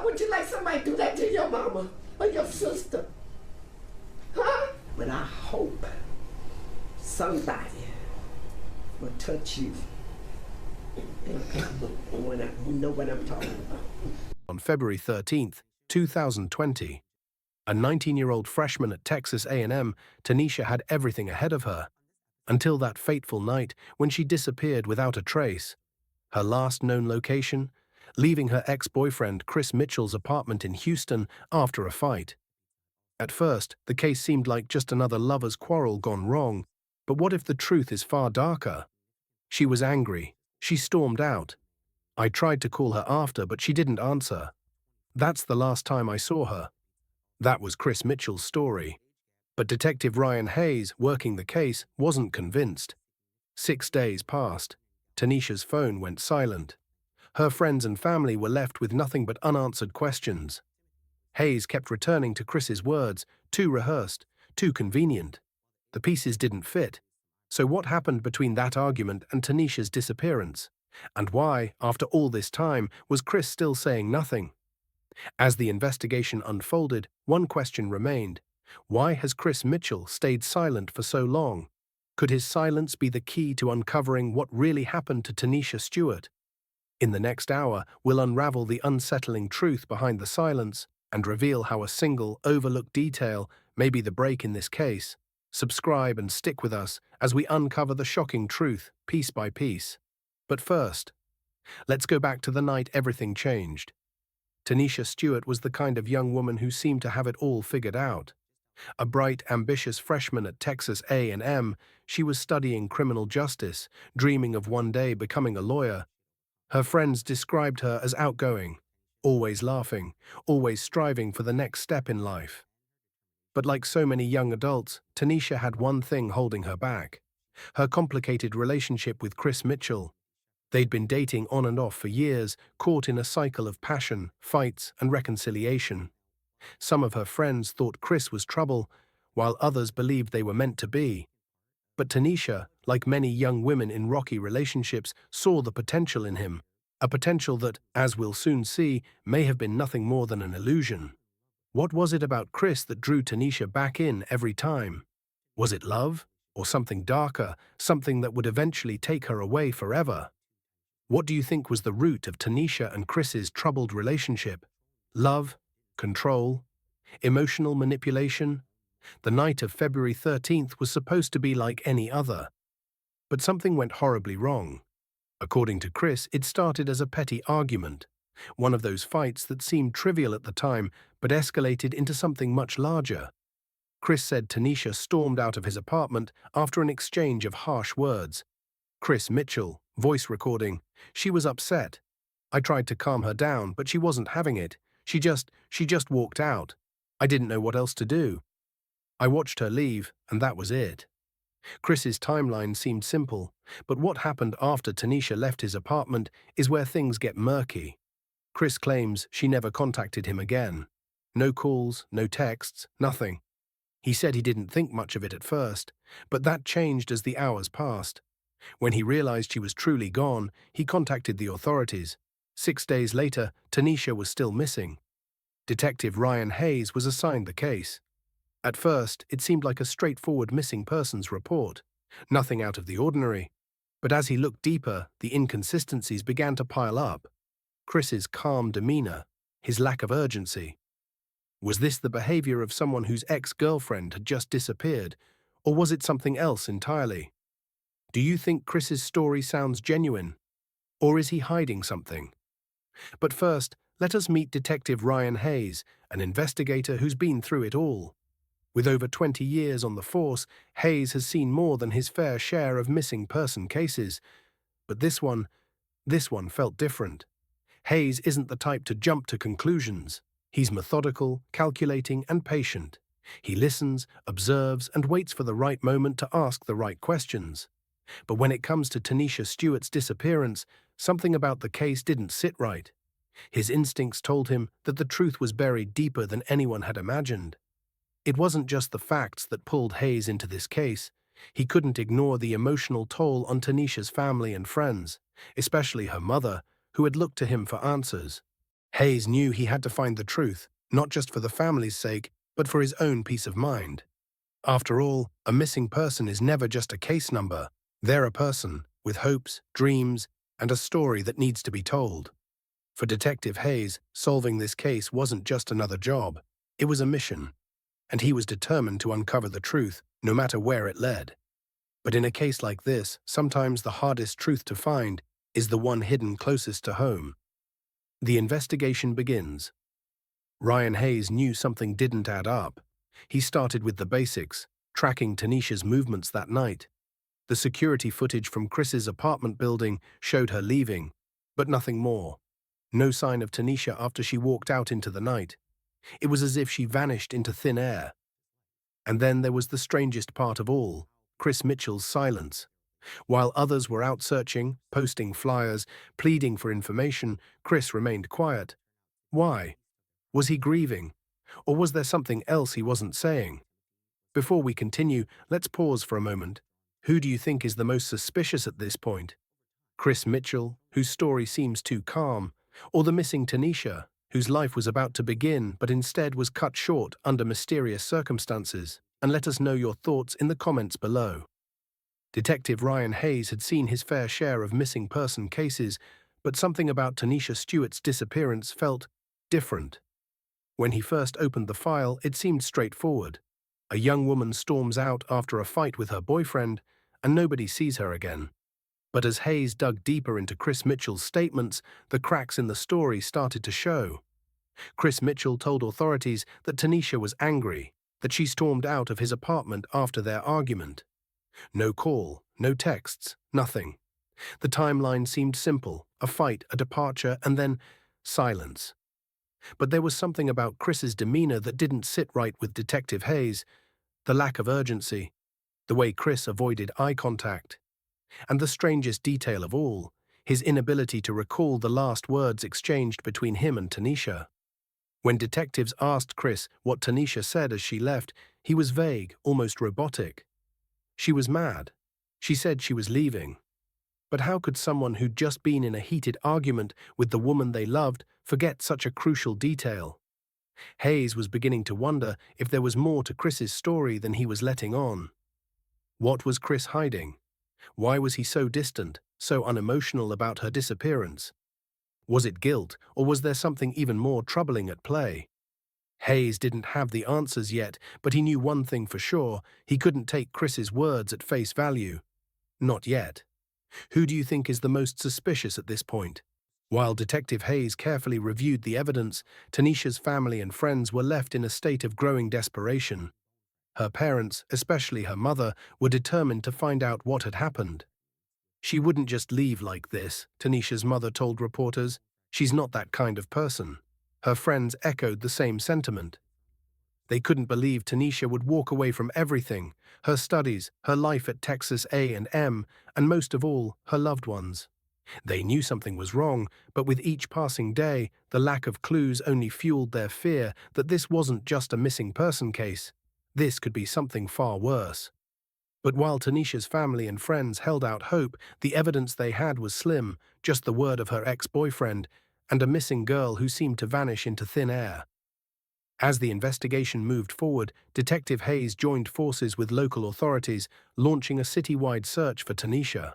Would you like somebody to do that to your mama or your sister? Huh? But I hope somebody will touch you. When you know what I'm talking about. On February 13th, 2020, a 19-year-old freshman at Texas A&M, Tynesha had everything ahead of her, until that fateful night when she disappeared without a trace. Her last known location, leaving her ex-boyfriend Chris Mitchell's apartment in Houston after a fight. At first, the case seemed like just another lover's quarrel gone wrong, but what if the truth is far darker? She was angry. She stormed out. I tried to call her after, but she didn't answer. That's the last time I saw her. That was Chris Mitchell's story. But Detective Ryan Hayes, working the case, wasn't convinced. 6 days passed. Tynesha's phone went silent. Her friends and family were left with nothing but unanswered questions. Hayes kept returning to Chris's words, too rehearsed, too convenient. The pieces didn't fit. So what happened between that argument and Tynesha's disappearance? And why, after all this time, was Chris still saying nothing? As the investigation unfolded, one question remained. Why has Chris Mitchell stayed silent for so long? Could his silence be the key to uncovering what really happened to Tynesha Stewart? In the next hour, we'll unravel the unsettling truth behind the silence and reveal how a single, overlooked detail may be the break in this case. Subscribe and stick with us as we uncover the shocking truth, piece by piece. But first, let's go back to the night everything changed. Tynesha Stewart was the kind of young woman who seemed to have it all figured out. A bright, ambitious freshman at Texas A&M, she was studying criminal justice, dreaming of one day becoming a lawyer. Her friends described her as outgoing, always laughing, always striving for the next step in life. But like so many young adults, Tynesha had one thing holding her back: her complicated relationship with Chris Mitchell. They'd been dating on and off for years, caught in a cycle of passion, fights, and reconciliation. Some of her friends thought Chris was trouble, while others believed they were meant to be. But Tynesha, like many young women in rocky relationships, saw the potential in him, a potential that, as we'll soon see, may have been nothing more than an illusion. What was it about Chris that drew Tynesha back in every time? Was it love? Or something darker, something that would eventually take her away forever? What do you think was the root of Tynesha and Chris's troubled relationship? Love? Control? Emotional manipulation? The night of February 13th was supposed to be like any other. But something went horribly wrong. According to Chris, it started as a petty argument, one of those fights that seemed trivial at the time but escalated into something much larger. Chris said Tynesha stormed out of his apartment after an exchange of harsh words. Chris Mitchell, voice recording, "She was upset. I tried to calm her down, but she wasn't having it. She just walked out. I didn't know what else to do. I watched her leave, and that was it." Chris's timeline seemed simple, but what happened after Tynesha left his apartment is where things get murky. Chris claims she never contacted him again. No calls, no texts, nothing. He said he didn't think much of it at first, but that changed as the hours passed. When he realized she was truly gone, he contacted the authorities. 6 days later, Tynesha was still missing. Detective Ryan Hayes was assigned the case. At first, it seemed like a straightforward missing persons report, nothing out of the ordinary. But as he looked deeper, the inconsistencies began to pile up. Chris's calm demeanor, his lack of urgency. Was this the behavior of someone whose ex-girlfriend had just disappeared, or was it something else entirely? Do you think Chris's story sounds genuine? Or is he hiding something? But first, let us meet Detective Ryan Hayes, an investigator who's been through it all. With over 20 years on the force, Hayes has seen more than his fair share of missing person cases. But this one felt different. Hayes isn't the type to jump to conclusions. He's methodical, calculating, and patient. He listens, observes, and waits for the right moment to ask the right questions. But when it comes to Tynesha Stewart's disappearance, something about the case didn't sit right. His instincts told him that the truth was buried deeper than anyone had imagined. It wasn't just the facts that pulled Hayes into this case. He couldn't ignore the emotional toll on Tynesha's family and friends, especially her mother, who had looked to him for answers. Hayes knew he had to find the truth, not just for the family's sake, but for his own peace of mind. After all, a missing person is never just a case number. They're a person, with hopes, dreams, and a story that needs to be told. For Detective Hayes, solving this case wasn't just another job. It was a mission, and he was determined to uncover the truth, no matter where it led. But in a case like this, sometimes the hardest truth to find is the one hidden closest to home. The investigation begins. Ryan Hayes knew something didn't add up. He started with the basics, tracking Tynesha's movements that night. The security footage from Chris's apartment building showed her leaving, but nothing more. No sign of Tynesha after she walked out into the night. It was as if she vanished into thin air. And then there was the strangest part of all, Chris Mitchell's silence. While others were out searching, posting flyers, pleading for information, Chris remained quiet. Why? Was he grieving? Or was there something else he wasn't saying? Before we continue, let's pause for a moment. Who do you think is the most suspicious at this point? Chris Mitchell, whose story seems too calm, or the missing Tynesha, whose life was about to begin but instead was cut short under mysterious circumstances? And let us know your thoughts in the comments below. Detective Ryan Hayes had seen his fair share of missing person cases, but something about Tynesha Stewart's disappearance felt different. When he first opened the file, it seemed straightforward. A young woman storms out after a fight with her boyfriend, and nobody sees her again. But as Hayes dug deeper into Chris Mitchell's statements, the cracks in the story started to show. Chris Mitchell told authorities that Tynesha was angry, that she stormed out of his apartment after their argument. No call, no texts, nothing. The timeline seemed simple: a fight, a departure, and then silence. But there was something about Chris's demeanor that didn't sit right with Detective Hayes. The lack of urgency, the way Chris avoided eye contact, and the strangest detail of all, his inability to recall the last words exchanged between him and Tynesha. When detectives asked Chris what Tynesha said as she left, he was vague, almost robotic. She was mad. She said she was leaving. But how could someone who'd just been in a heated argument with the woman they loved forget such a crucial detail? Hayes was beginning to wonder if there was more to Chris's story than he was letting on. What was Chris hiding? Why was he so distant, so unemotional about her disappearance? Was it guilt, or was there something even more troubling at play? Hayes didn't have the answers yet, but he knew one thing for sure: he couldn't take Chris's words at face value. Not yet. Who do you think is the most suspicious at this point? While Detective Hayes carefully reviewed the evidence, Tynesha's family and friends were left in a state of growing desperation. Her parents, especially her mother, were determined to find out what had happened. She wouldn't just leave like this, Tynesha's mother told reporters. She's not that kind of person. Her friends echoed the same sentiment. They couldn't believe Tynesha would walk away from everything: her studies, her life at Texas A&M, and most of all, her loved ones. They knew something was wrong, but with each passing day, the lack of clues only fueled their fear that this wasn't just a missing person case. This could be something far worse. But while Tynesha's family and friends held out hope, the evidence they had was slim: just the word of her ex-boyfriend and a missing girl who seemed to vanish into thin air. As the investigation moved forward, Detective Hayes joined forces with local authorities, launching a citywide search for Tynesha.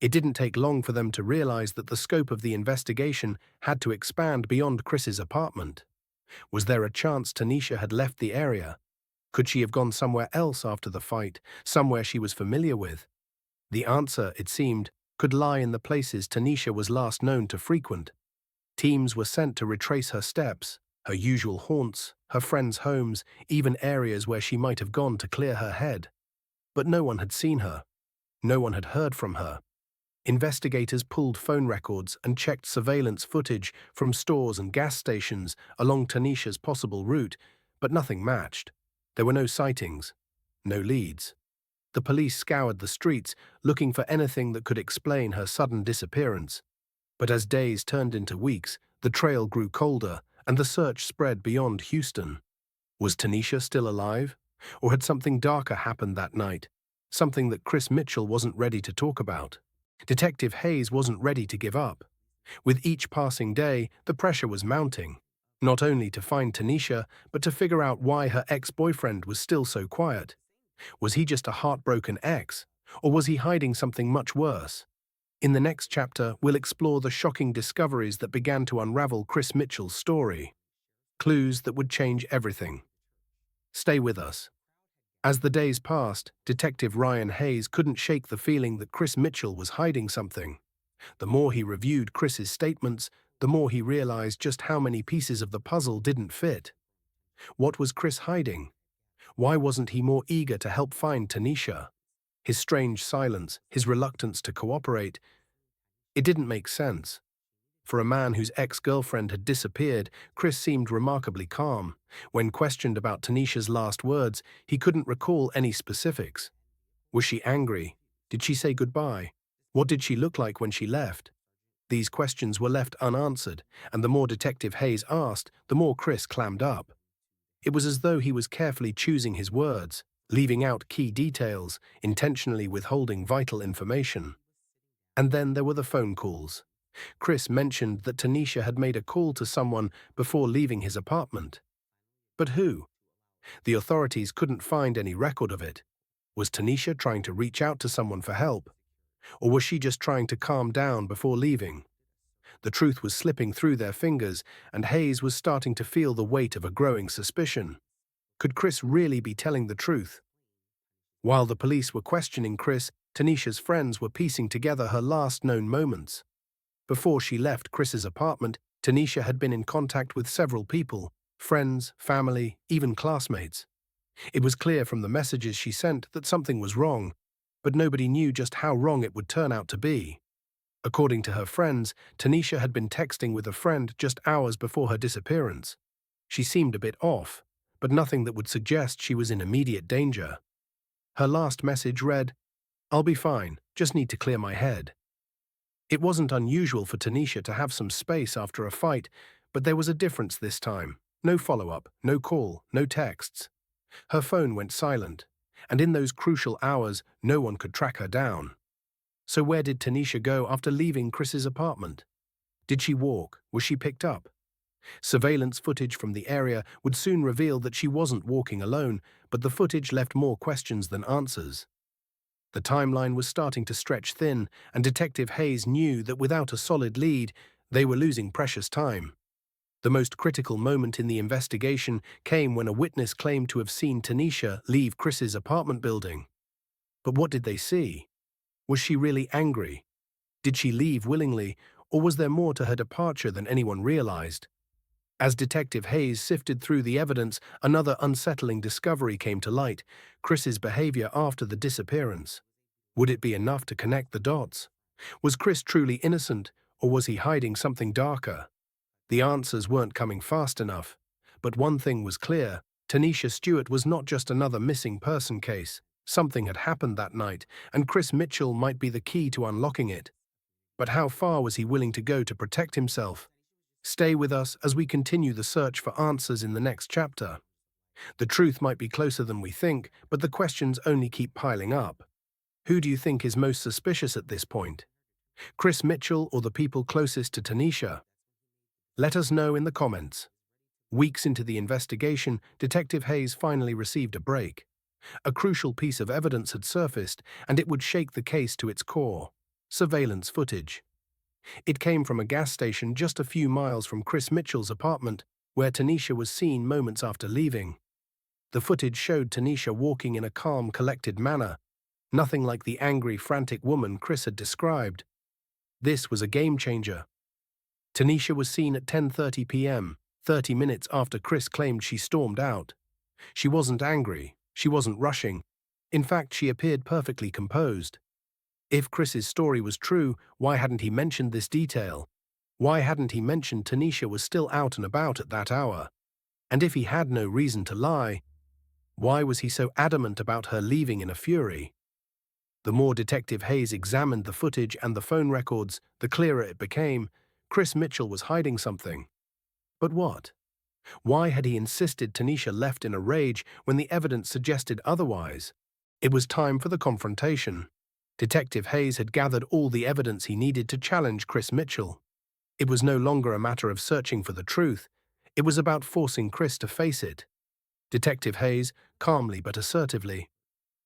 It didn't take long for them to realize that the scope of the investigation had to expand beyond Chris's apartment. Was there a chance Tynesha had left the area? Could she have gone somewhere else after the fight, somewhere she was familiar with? The answer, it seemed, could lie in the places Tynesha was last known to frequent. Teams were sent to retrace her steps, her usual haunts, her friends' homes, even areas where she might have gone to clear her head. But no one had seen her. No one had heard from her. Investigators pulled phone records and checked surveillance footage from stores and gas stations along Tynesha's possible route, but nothing matched. There were no sightings, no leads. The police scoured the streets, looking for anything that could explain her sudden disappearance. But as days turned into weeks, the trail grew colder, and the search spread beyond Houston. Was Tynesha still alive? Or had something darker happened that night? Something that Chris Mitchell wasn't ready to talk about? Detective Hayes wasn't ready to give up. With each passing day, the pressure was mounting, not only to find Tynesha, but to figure out why her ex-boyfriend was still so quiet. Was he just a heartbroken ex, or was he hiding something much worse? In the next chapter, we'll explore the shocking discoveries that began to unravel Chris Mitchell's story, clues that would change everything. Stay with us. As the days passed, Detective Ryan Hayes couldn't shake the feeling that Chris Mitchell was hiding something. The more he reviewed Chris's statements, the more he realized just how many pieces of the puzzle didn't fit. What was Chris hiding? Why wasn't he more eager to help find Tynesha? His strange silence, his reluctance to cooperate, it didn't make sense. For a man whose ex-girlfriend had disappeared, Chris seemed remarkably calm. When questioned about Tynesha's last words, he couldn't recall any specifics. Was she angry? Did she say goodbye? What did she look like when she left? These questions were left unanswered, and the more Detective Hayes asked, the more Chris clammed up. It was as though he was carefully choosing his words, leaving out key details, intentionally withholding vital information. And then there were the phone calls. Chris mentioned that Tynesha had made a call to someone before leaving his apartment. But who? The authorities couldn't find any record of it. Was Tynesha trying to reach out to someone for help? Or was she just trying to calm down before leaving? The truth was slipping through their fingers, and Hayes was starting to feel the weight of a growing suspicion. Could Chris really be telling the truth? While the police were questioning Chris, Tynesha's friends were piecing together her last known moments. Before she left Chris's apartment, Tynesha had been in contact with several people, friends, family, even classmates. It was clear from the messages she sent that something was wrong, but nobody knew just how wrong it would turn out to be. According to her friends, Tynesha had been texting with a friend just hours before her disappearance. She seemed a bit off, but nothing that would suggest she was in immediate danger. Her last message read, "I'll be fine, just need to clear my head." It wasn't unusual for Tynesha to have some space after a fight, but there was a difference this time. No follow-up, no call, no texts. Her phone went silent, and in those crucial hours, no one could track her down. So where did Tynesha go after leaving Chris's apartment? Did she walk? Was she picked up? Surveillance footage from the area would soon reveal that she wasn't walking alone, but the footage left more questions than answers. The timeline was starting to stretch thin, and Detective Hayes knew that without a solid lead, they were losing precious time. The most critical moment in the investigation came when a witness claimed to have seen Tynesha leave Chris's apartment building. But what did they see? Was she really angry? Did she leave willingly, or was there more to her departure than anyone realized? As Detective Hayes sifted through the evidence, another unsettling discovery came to light: Chris's behavior after the disappearance. Would it be enough to connect the dots? Was Chris truly innocent, or was he hiding something darker? The answers weren't coming fast enough. But one thing was clear: Tynesha Stewart was not just another missing person case. Something had happened that night, and Chris Mitchell might be the key to unlocking it. But how far was he willing to go to protect himself? Stay with us as we continue the search for answers in the next chapter. The truth might be closer than we think, but the questions only keep piling up. Who do you think is most suspicious at this point? Chris Mitchell or the people closest to Tynesha? Let us know in the comments. Weeks into the investigation, Detective Hayes finally received a break. A crucial piece of evidence had surfaced, and it would shake the case to its core: surveillance footage. It came from a gas station just a few miles from Chris Mitchell's apartment, where Tynesha was seen moments after leaving. The footage showed Tynesha walking in a calm, collected manner, nothing like the angry, frantic woman Chris had described. This was a game-changer. Tynesha was seen at 10:30 p.m., 30 minutes after Chris claimed she stormed out. She wasn't angry. She wasn't rushing. In fact, she appeared perfectly composed. If Chris's story was true, why hadn't he mentioned this detail? Why hadn't he mentioned Tynesha was still out and about at that hour? And if he had no reason to lie, why was he so adamant about her leaving in a fury? The more Detective Hayes examined the footage and the phone records, the clearer it became: Chris Mitchell was hiding something. But what? Why had he insisted Tynesha left in a rage when the evidence suggested otherwise? It was time for the confrontation. Detective Hayes had gathered all the evidence he needed to challenge Chris Mitchell. It was no longer a matter of searching for the truth. It was about forcing Chris to face it. Detective Hayes, calmly but assertively.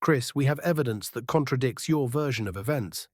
Chris, we have evidence that contradicts your version of events.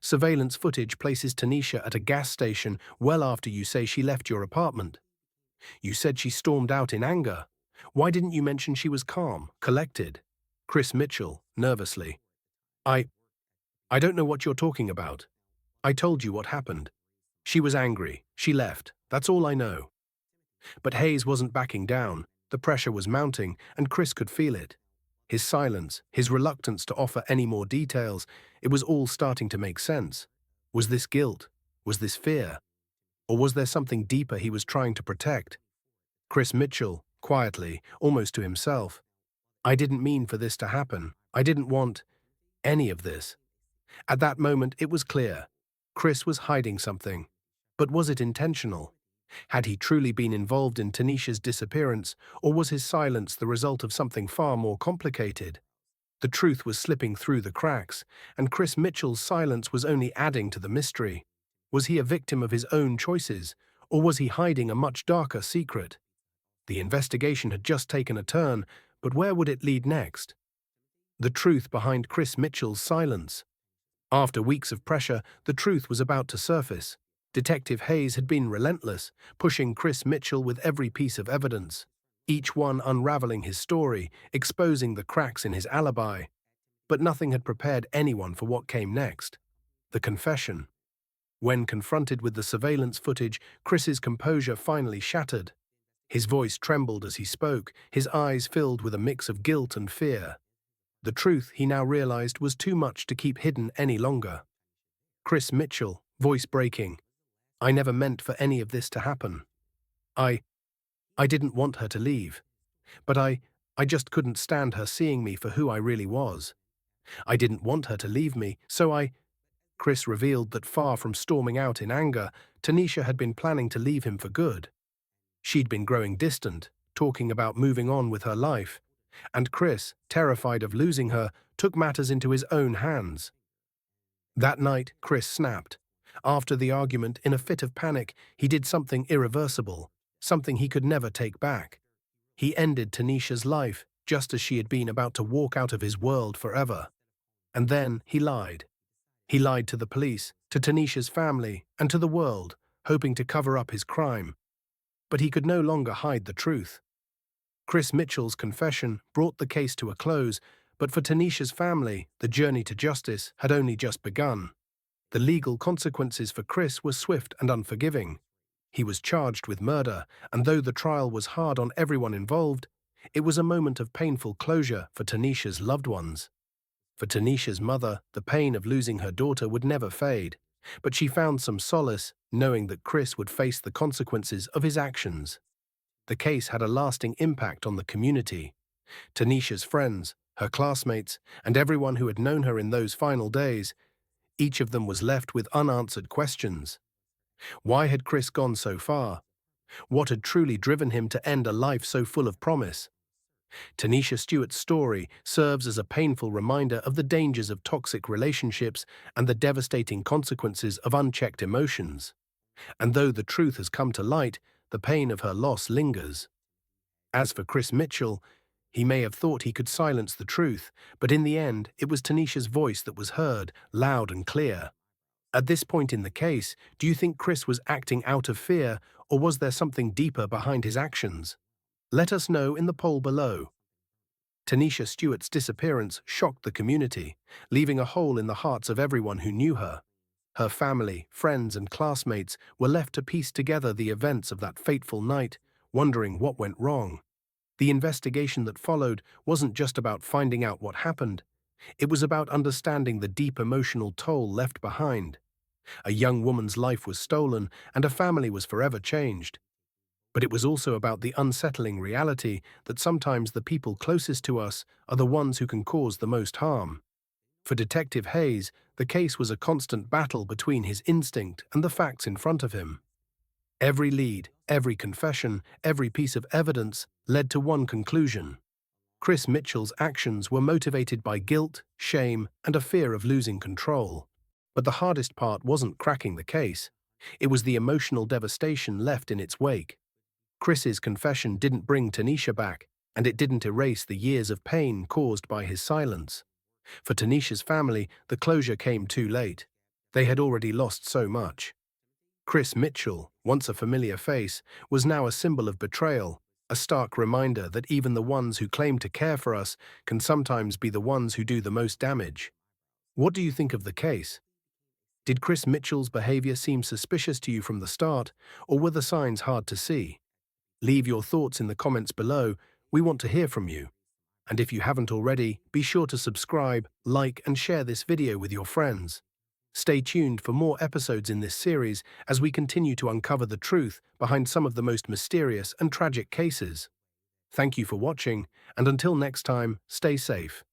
Surveillance footage places Tynesha at a gas station well after you say she left your apartment. You said she stormed out in anger. Why didn't you mention she was calm, collected? Chris Mitchell, nervously. I don't know what you're talking about. I told you what happened. She was angry. She left. That's all I know. But Hayes wasn't backing down. The pressure was mounting, and Chris could feel it. His silence, his reluctance to offer any more details, it was all starting to make sense. Was this guilt? Was this fear? Or was there something deeper he was trying to protect? Chris Mitchell, quietly, almost to himself. I didn't mean for this to happen. I didn't want any of this. At that moment, it was clear. Chris was hiding something. But was it intentional? Had he truly been involved in Tynesha's disappearance, or was his silence the result of something far more complicated? The truth was slipping through the cracks, and Chris Mitchell's silence was only adding to the mystery. Was he a victim of his own choices, or was he hiding a much darker secret? The investigation had just taken a turn, but where would it lead next? The truth behind Chris Mitchell's silence. After weeks of pressure, the truth was about to surface. Detective Hayes had been relentless, pushing Chris Mitchell with every piece of evidence, each one unraveling his story, exposing the cracks in his alibi. But nothing had prepared anyone for what came next. The confession. When confronted with the surveillance footage, Chris's composure finally shattered. His voice trembled as he spoke, his eyes filled with a mix of guilt and fear. The truth, he now realized, was too much to keep hidden any longer. Chris Mitchell, voice breaking. I never meant for any of this to happen. I didn't want her to leave. But I just couldn't stand her seeing me for who I really was. I didn't want her to leave me, so Chris revealed that far from storming out in anger, Tynesha had been planning to leave him for good. She'd been growing distant, talking about moving on with her life. And Chris, terrified of losing her, took matters into his own hands. That night, Chris snapped. After the argument, in a fit of panic, he did something irreversible, something he could never take back. He ended Tynesha's life, just as she had been about to walk out of his world forever. And then he lied. He lied to the police, to Tynesha's family, and to the world, hoping to cover up his crime. But he could no longer hide the truth. Chris Mitchell's confession brought the case to a close, but for Tynesha's family, the journey to justice had only just begun. The legal consequences for Chris were swift and unforgiving. He was charged with murder, and though the trial was hard on everyone involved, it was a moment of painful closure for Tynesha's loved ones. For Tynesha's mother, the pain of losing her daughter would never fade, but she found some solace knowing that Chris would face the consequences of his actions. The case had a lasting impact on the community. Tynesha's friends, her classmates, and everyone who had known her in those final days, each of them was left with unanswered questions. Why had Chris gone so far? What had truly driven him to end a life so full of promise? Tynesha Stewart's story serves as a painful reminder of the dangers of toxic relationships and the devastating consequences of unchecked emotions. And though the truth has come to light, the pain of her loss lingers. As for Chris Mitchell, he may have thought he could silence the truth, but in the end, it was Tynesha's voice that was heard, loud and clear. At this point in the case, do you think Chris was acting out of fear, or was there something deeper behind his actions? Let us know in the poll below. Tynesha Stewart's disappearance shocked the community, leaving a hole in the hearts of everyone who knew her. Her family, friends, and classmates were left to piece together the events of that fateful night, wondering what went wrong. The investigation that followed wasn't just about finding out what happened. It was about understanding the deep emotional toll left behind. A young woman's life was stolen, and a family was forever changed. But it was also about the unsettling reality that sometimes the people closest to us are the ones who can cause the most harm. For Detective Hayes, the case was a constant battle between his instinct and the facts in front of him. Every lead, every confession, every piece of evidence led to one conclusion. Chris Mitchell's actions were motivated by guilt, shame, and a fear of losing control. But the hardest part wasn't cracking the case. It was the emotional devastation left in its wake. Chris's confession didn't bring Tynesha back, and it didn't erase the years of pain caused by his silence. For Tynesha's family, the closure came too late. They had already lost so much. Chris Mitchell, once a familiar face, was now a symbol of betrayal, a stark reminder that even the ones who claim to care for us can sometimes be the ones who do the most damage. What do you think of the case? Did Chris Mitchell's behavior seem suspicious to you from the start, or were the signs hard to see? Leave your thoughts in the comments below. We want to hear from you. And if you haven't already, be sure to subscribe, like, and share this video with your friends. Stay tuned for more episodes in this series as we continue to uncover the truth behind some of the most mysterious and tragic cases. Thank you for watching, and until next time, stay safe.